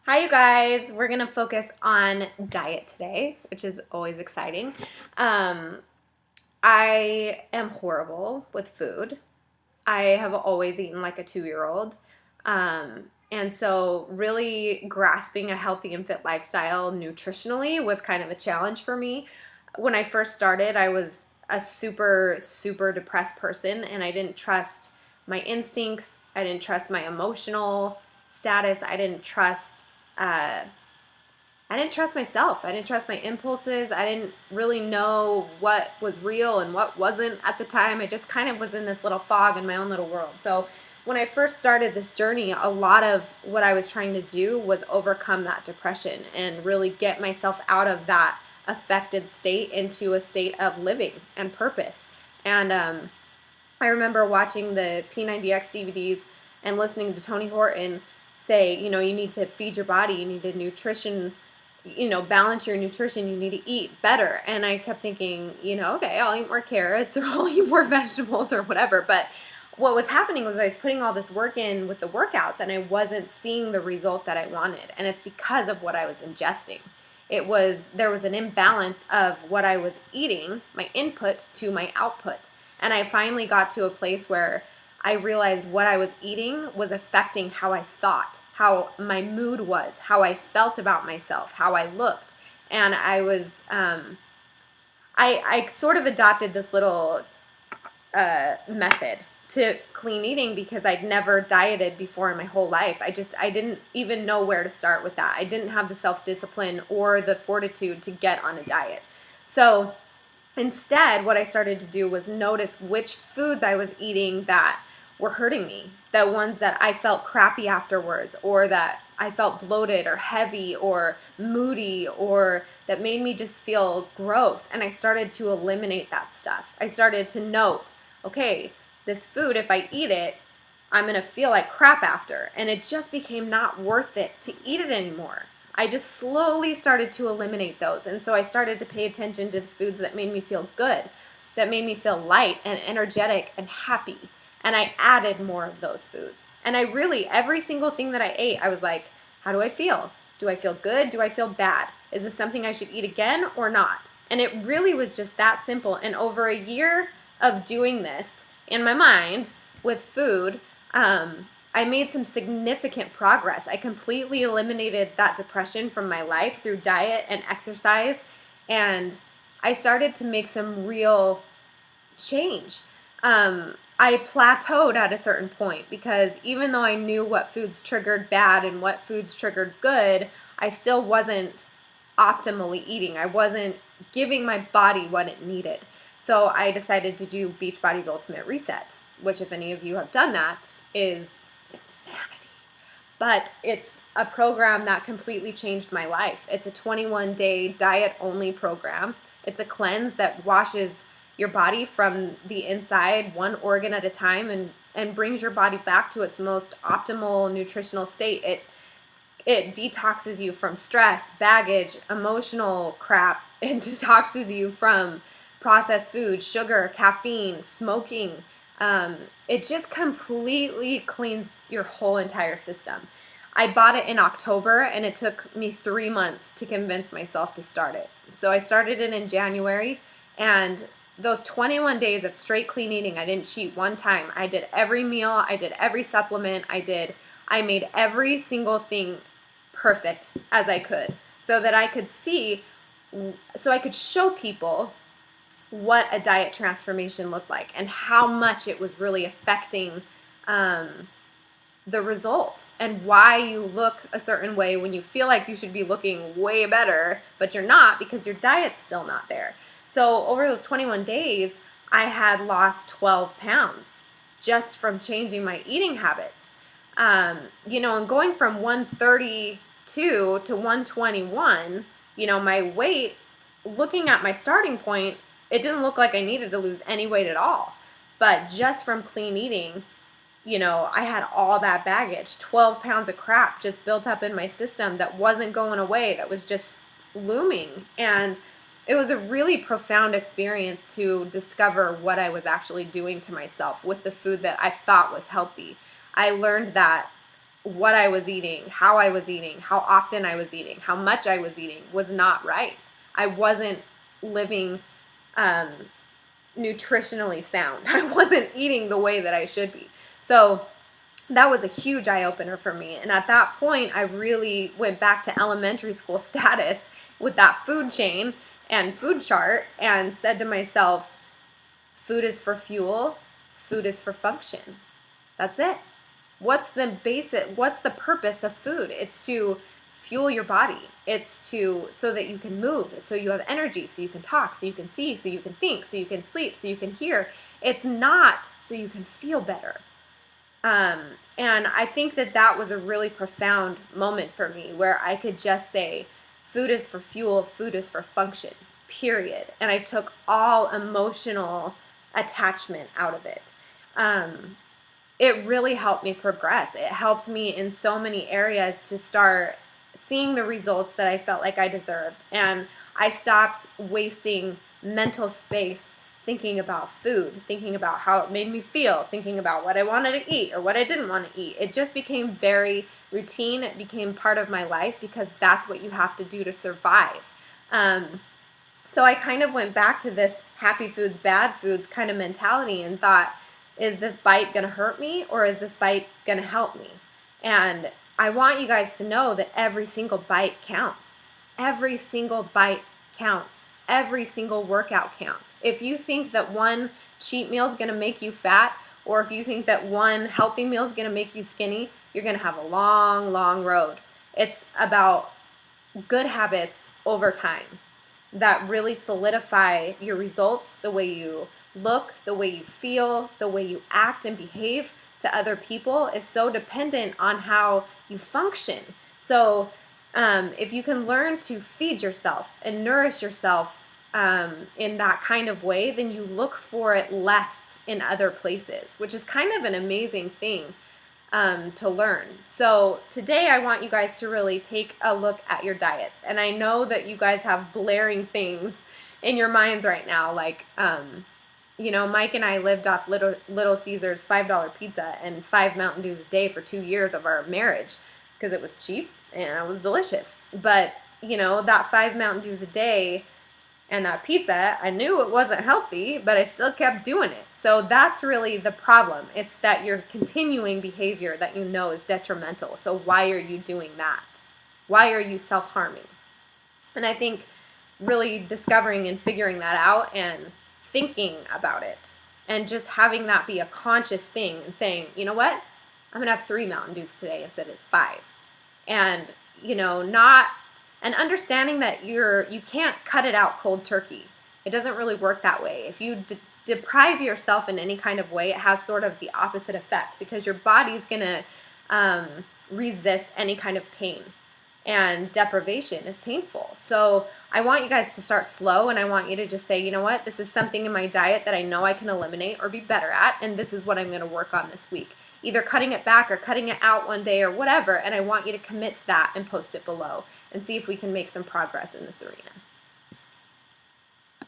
Hi, you guys. We're going to focus on diet today, which is always exciting. Um, I am horrible with food. I have always eaten like a 2 year old. And so, really grasping a healthy and fit lifestyle nutritionally was kind of a challenge for me. When I first started, I was a super, super depressed person, and I didn't trust my instincts. I didn't trust my emotional status. Uh, I didn't trust myself. I didn't trust my impulses. I didn't really know what was real and what wasn't at the time. I just kind of was in this little fog in my own little world. So when I first started this journey, a lot of what I was trying to do was overcome that depression and really get myself out of that affected state into a state of living and purpose. And I remember watching the P90X DVDs and listening to Tony Horton say, you need to feed your body, you need to balance your nutrition, you need to eat better. And I kept thinking, okay, I'll eat more carrots or I'll eat more vegetables or whatever. But what was happening was I was putting all this work in with the workouts and I wasn't seeing the result that I wanted. And it's because of what I was ingesting. There was an imbalance of what I was eating, my input to my output. And I finally got to a place where I realized what I was eating was affecting how I thought, how my mood was, how I felt about myself, how I looked. And I sort of adopted this little method to clean eating because I'd never dieted before in my whole life. I didn't even know where to start with that. I didn't have the self-discipline or the fortitude to get on a diet. So instead, what I started to do was notice which foods I was eating that were hurting me, the ones that I felt crappy afterwards, or that I felt bloated or heavy or moody, or that made me just feel gross. And I started to eliminate that stuff. I started to note, okay, this food, if I eat it, I'm going to feel like crap after. And it just became not worth it to eat it anymore. I just slowly started to eliminate those. And so I started to pay attention to the foods that made me feel good, that made me feel light and energetic and happy. And I added more of those foods. And every single thing that I ate, I was like, how do I feel? Do I feel good? Do I feel bad? Is this something I should eat again or not? And it really was just that simple. And over a year of doing this in my mind with food, I made some significant progress. I completely eliminated that depression from my life through diet and exercise. And I started to make some real change. I plateaued at a certain point because even though I knew what foods triggered bad and what foods triggered good, I still wasn't optimally eating. I wasn't giving my body what it needed. So I decided to do Beachbody's Ultimate Reset, which, if any of you have done that, is insanity. But it's a program that completely changed my life. It's a 21-day diet-only program. It's a cleanse that washes your body from the inside, one organ at a time, and brings your body back to its most optimal nutritional state. It detoxes you from stress, baggage, emotional crap. It detoxes you from processed food, sugar, caffeine, smoking. It just completely cleans your whole entire system. I bought it in October, and it took me 3 months to convince myself to start it. So I started it in January, and those 21 days of straight clean eating, I didn't cheat one time. I did every meal, I did every supplement, I made every single thing perfect as I could so that I could show people what a diet transformation looked like and how much it was really affecting the results and why you look a certain way when you feel like you should be looking way better, but you're not because your diet's still not there. So over those 21 days, I had lost 12 pounds just from changing my eating habits. And going from 132 to 121, my weight, looking at my starting point, it didn't look like I needed to lose any weight at all. But just from clean eating, I had all that baggage, 12 pounds of crap just built up in my system that wasn't going away, that was just looming. And it was a really profound experience to discover what I was actually doing to myself with the food that I thought was healthy. I learned that what I was eating, how often I was eating, how much I was eating was not right. I wasn't living nutritionally sound. I wasn't eating the way that I should be. So that was a huge eye-opener for me. And at that point, I really went back to elementary school status with that food chain and food chart and said to myself, food is for fuel, food is for function. That's it. What's the purpose of food? It's to fuel your body. It's so that you can move. It's so you have energy, so you can talk, so you can see, so you can think, so you can sleep, so you can hear. It's not so you can feel better. And I think that was a really profound moment for me where I could just say, food is for fuel, food is for function, period. And I took all emotional attachment out of it. It really helped me progress. It helped me in so many areas to start seeing the results that I felt like I deserved. And I stopped wasting mental space thinking about food, thinking about how it made me feel, thinking about what I wanted to eat or what I didn't want to eat. It just became very routine. It became part of my life because that's what you have to do to survive. So I kind of went back to this happy foods, bad foods kind of mentality and thought, is this bite going to hurt me or is this bite going to help me? And I want you guys to know that every single bite counts. Every single bite counts. Every single workout counts. If you think that one cheat meal is going to make you fat, or if you think that one healthy meal is going to make you skinny, you're going to have a long, long road. It's about good habits over time that really solidify your results, the way you look, the way you feel, the way you act and behave to other people is so dependent on how you function. So if you can learn to feed yourself and nourish yourself in that kind of way, then you look for it less in other places, which is kind of an amazing thing to learn. So today I want you guys to really take a look at your diets. And I know that you guys have blaring things in your minds right now, like, Mike and I lived off Little Caesar's $5 pizza and 5 Mountain Dews a day for 2 years of our marriage because it was cheap and it was delicious. But, that 5 Mountain Dews a day and that pizza, I knew it wasn't healthy, but I still kept doing it. So that's really the problem. It's that you're continuing behavior that you know is detrimental. So why are you doing that? Why are you self-harming? And I think really discovering and figuring that out and thinking about it and just having that be a conscious thing and saying, you know what? I'm going to have 3 Mountain Dews today instead of 5. And, and understanding that you can't cut it out cold turkey. It doesn't really work that way. If you deprive yourself in any kind of way, it has sort of the opposite effect because your body's going to resist any kind of pain. And deprivation is painful. So I want you guys to start slow, and I want you to just say, you know what, this is something in my diet that I know I can eliminate or be better at, and this is what I'm going to work on this week. Either cutting it back or cutting it out one day or whatever, and I want you to commit to that and post it below and see if we can make some progress in this arena.